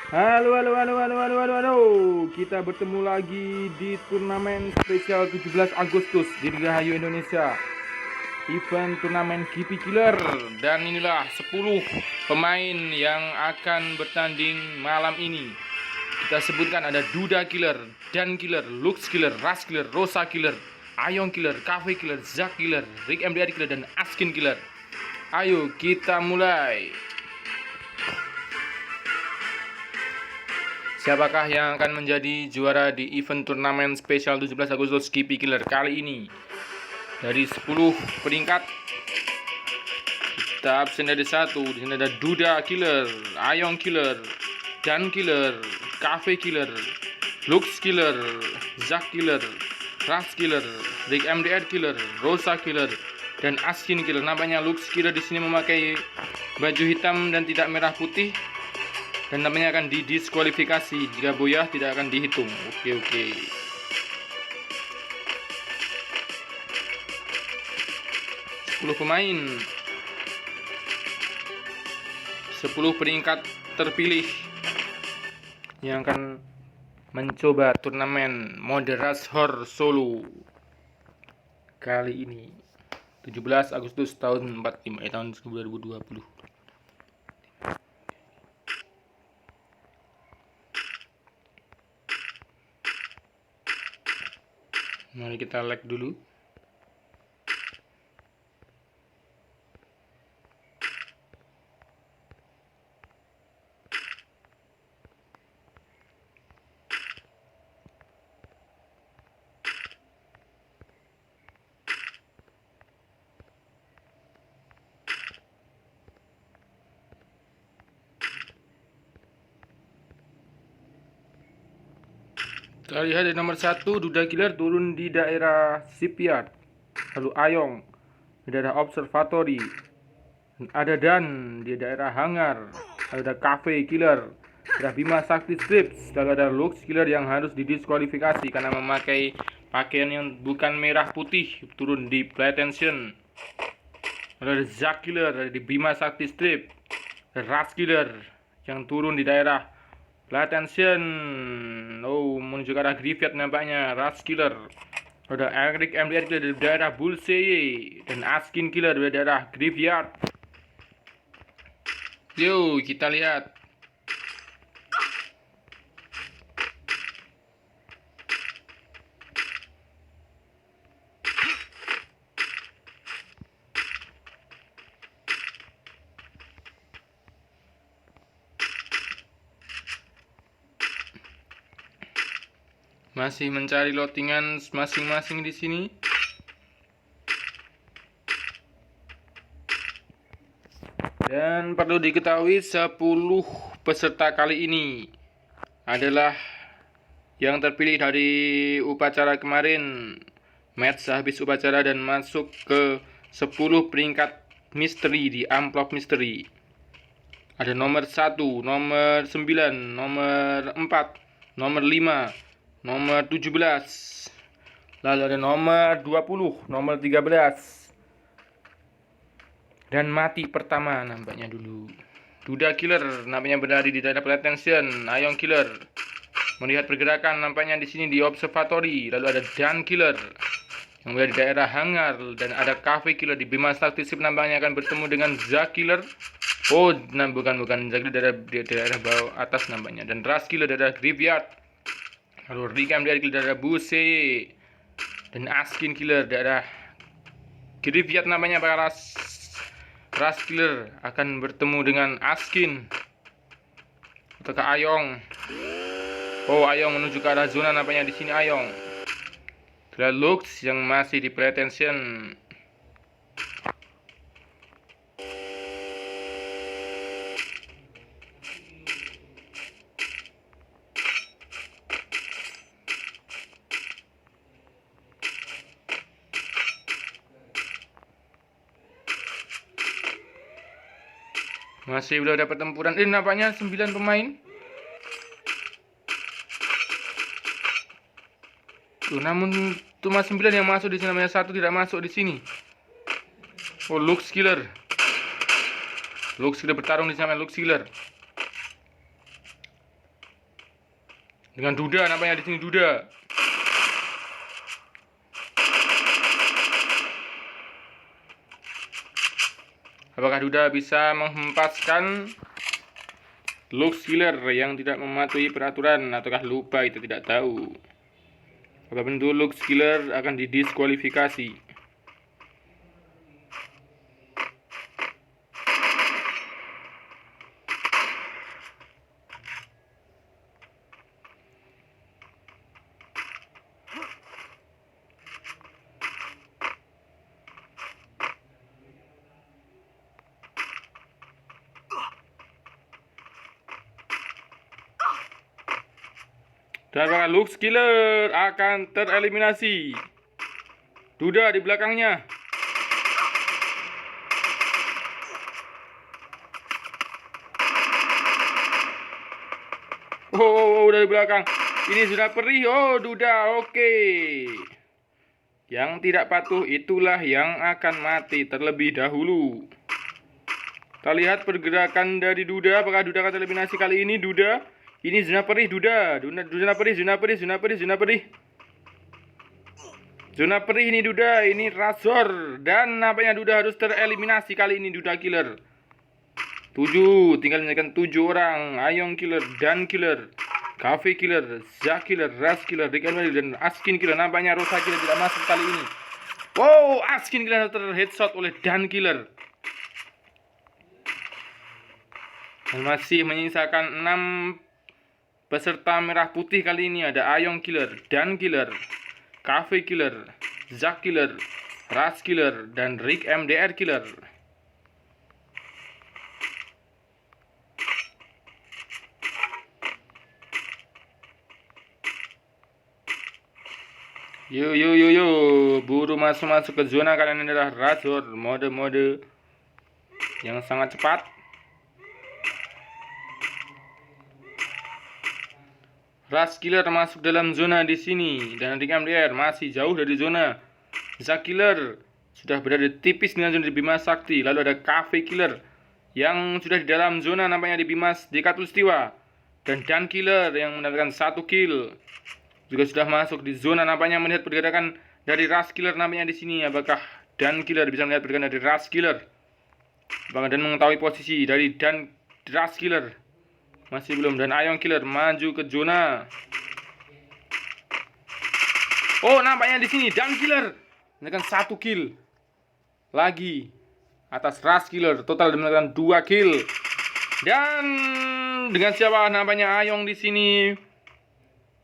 Halo, halo, halo, halo, halo, halo, halo. Kita bertemu lagi di turnamen spesial 17 Agustus di Dirgahayu Indonesia. Event turnamen Gipi Killer. Dan inilah 10 pemain yang akan bertanding malam ini. Kita sebutkan ada Duda Killer, Dan Killer, Lux Killer, Ras Killer, Rosa Killer, Ayong Killer, Cafe Killer, Zack Killer, Rick MDR Killer, dan Askin Killer. Ayo kita mulai. Siapakah yang akan menjadi juara di event turnamen spesial 17 Agustus Gipi Killer kali ini? Dari 10 peringkat kita absen dari 1. Di sini ada Duda Killer, Ayong Killer, Dan Killer, Cafe Killer, Lux Killer, Zack Killer, Ras Killer, Rick MDR Killer, Rosa Killer, dan Askin Killer. Nampaknya Lux Killer di sini memakai baju hitam dan tidak merah putih. Dan namanya akan didiskualifikasi. Jika boyah tidak akan dihitung. Oke. 10 pemain, 10 peringkat terpilih yang akan mencoba turnamen Moderashor Solo kali ini 17 Agustus tahun 45 tahun 2020. Mari kita like dulu. Kita lihat dari nomor 1, Duda Killer turun di daerah Shipyard. Lalu Ayong di daerah Observatory. Ada Dan di daerah Hangar. Ada Cafe Killer, ada Bima Sakti Strips. Lalu ada Lux Killer yang harus didiskualifikasi karena memakai pakaian yang bukan merah putih, turun di Play Tension. Lalu ada Zack Killer ada di Bima Sakti Strip. Ada Ras Killer yang turun di daerah Play Tension. Oh, menuju ke arah Graveyard nampaknya. Ras Killer. Ada Eric MDR Killer dari daerah Bullseye dan Askin Killer dari daerah Graveyard. Yuk kita lihat. Masih mencari lotingan masing-masing di sini. Dan perlu diketahui 10 peserta kali ini adalah yang terpilih dari upacara kemarin. Match habis upacara dan masuk ke 10 peringkat misteri di amplop misteri. Ada nomor 1, nomor 9, nomor 4, nomor 5, nomor 17. Lalu ada nomor 20, nomor 13. Dan mati pertama nampaknya dulu. Duda Killer nampaknya berada di daerah Play Tension. Ayong Killer melihat pergerakan nampaknya di sini di Observatory. Lalu ada Dan Killer yang berada di daerah Hangar dan ada Cafe Killer di Bima Sakti Strip nampaknya akan bertemu dengan Zack Killer. Oh, bukan Zack Killer di daerah bawah atas nampaknya, dan Ras Killer daerah Graveyard. Lalu Rick MDR Killer daerah Bullseye dan Askin Killer daerah Graveyard nampaknya. Ras Killer akan bertemu dengan Askin atau ke Ayong. Oh, Ayong menuju ke arah zona nampaknya di sini Ayong. Ada Lux yang masih di Play Tension. Masih belum ada pertempuran. Nampaknya 9 pemain. Namun cuma 9 yang masuk di sini, namanya 1 tidak masuk di sini. Oh, Lux Killer. Lux Killer bertarung di sana, Lux Killer. Dengan Duda nampaknya di sini Duda. Apakah Duda bisa menghempaskan Lux Killer yang tidak mematuhi peraturan ataukah lupa, kita tidak tahu. Apapun itu, Lux Killer akan didiskualifikasi. Dan apakah Lux Killer akan tereliminasi? Duda di belakangnya. Oh, dari belakang. Ini sudah perih. Oh, Duda, oke. Yang tidak patuh itulah yang akan mati terlebih dahulu. Kita lihat pergerakan dari Duda. Apakah Duda akan tereliminasi kali ini? Duda. Ini zona perih Duda. Zona perih. Zona perih ini Duda. Ini Razor. Dan nampaknya Duda harus tereliminasi kali ini, Duda Killer. 7. Tinggal menjadikan 7 orang. Ayong Killer, Dan Killer, Cafe Killer, Zack Killer, Ras Killer, Rick and Morty, dan Askin Killer. Nampaknya Rosa Killer tidak masuk kali ini. Wow, Askin Killer terheadshot oleh Dan Killer. Dan masih menyisakan 6 peserta merah putih kali ini. Ada Ayong Killer, Dan Killer, Cafe Killer, Zack Killer, Ras Killer, dan Rick MDR Killer. Yo, buru masuk ke zona. Kalian adalah Razor, mode yang sangat cepat. Ras Killer masuk dalam zona di sini, dan Rick MDR masih jauh dari zona. Zack Killer sudah berada tipis dengan zona di Bima Sakti. Lalu ada Cafe Killer yang sudah di dalam zona nampaknya di Bima di Katulistiwa. Dan Dan Killer yang mendapatkan 1 kill juga sudah masuk di zona. Nampaknya melihat pergerakan dari Ras Killer nampaknya di sini. Apakah Dan Killer bisa melihat pergerakan dari Ras Killer? Apakah Dan mengetahui posisi dari Dan Ras Killer? Masih belum. Dan Ayong Killer maju ke zona. Oh, nampaknya di sini Dan Killer mendapatkan 1 kill lagi atas Ras Killer. Total mendapatkan 2 kill. Dan dengan siapa nampaknya Ayong di sini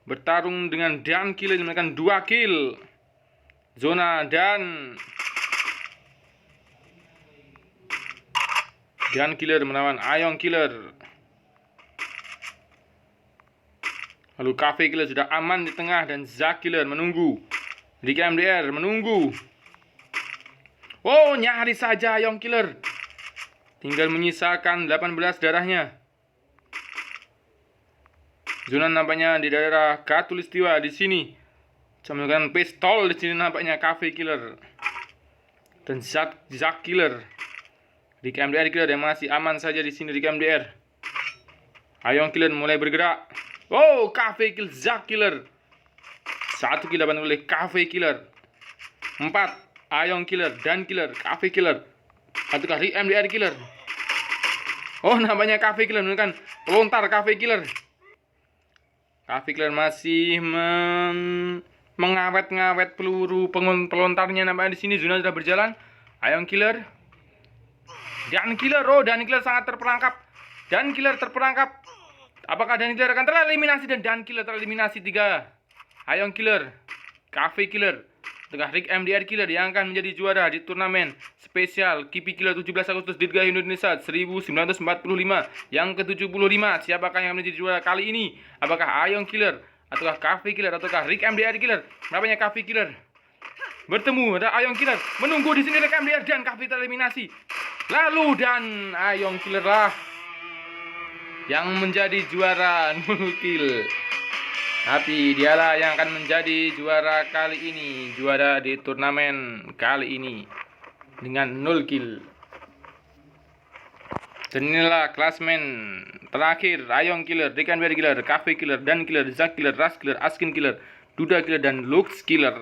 bertarung dengan Dan Killer yang mendapatkan 2 kill. Zona Dan Killer melawan Ayong Killer. Lalu Cafe Killer sudah aman di tengah dan Zack Killer menunggu. Rick MDR menunggu. Oh, nyaris saja Ayong Killer. Tinggal menyisakan 18 darahnya. Zona nampaknya di daerah Katulistiwa di sini. Bisa menggunakan pistol di sini nampaknya Cafe Killer dan Zack Killer. Rick MDR Killer yang masih aman saja di sini. Rick MDR. Ayong Killer mulai bergerak. Oh, Cafe Kill, Zack Killer. 1 kill dapat oleh Cafe Killer. 4 Ayong Killer, Dan Killer, Cafe Killer. Ataukah Rick MDR Killer? Oh, nampaknya Cafe Killer menggunakan pelontar Cafe Killer. Cafe Killer masih mengawet-ngawet peluru pelontarnya nampaknya di sini. Zona sudah berjalan. Ayong Killer, Dan Killer. Oh, Dan Killer sangat terperangkap. Dan Killer terperangkap. Apakah Dan Killer akan tereliminasi? Dan Dan Killer tereliminasi 3. Ayong Killer, Cafe Killer, tengah Rick MDR Killer yang akan menjadi juara di turnamen spesial Kipi Killer 17 Agustus Dirgahayu Indonesia 1945 yang ke-75. Siapakah yang menjadi juara kali ini? Apakah Ayong Killer ataukah Cafe Killer ataukah Rick MDR Killer? Nampaknya Cafe Killer bertemu. Ada Ayong Killer menunggu di sini. Rick MDR dan Cafe tereliminasi. Lalu Dan Ayong Killer lah yang menjadi juara 0 kill. Tapi dialah yang akan menjadi juara kali ini, juara di turnamen kali ini dengan 0 kill. Dan inilah klasmen terakhir: Ayong Killer, Dekan Berry Killer, Cafe Killer, Dan Killer, Zack Killer, Ras Killer, Askin Killer, Duda Killer, dan Lux Killer.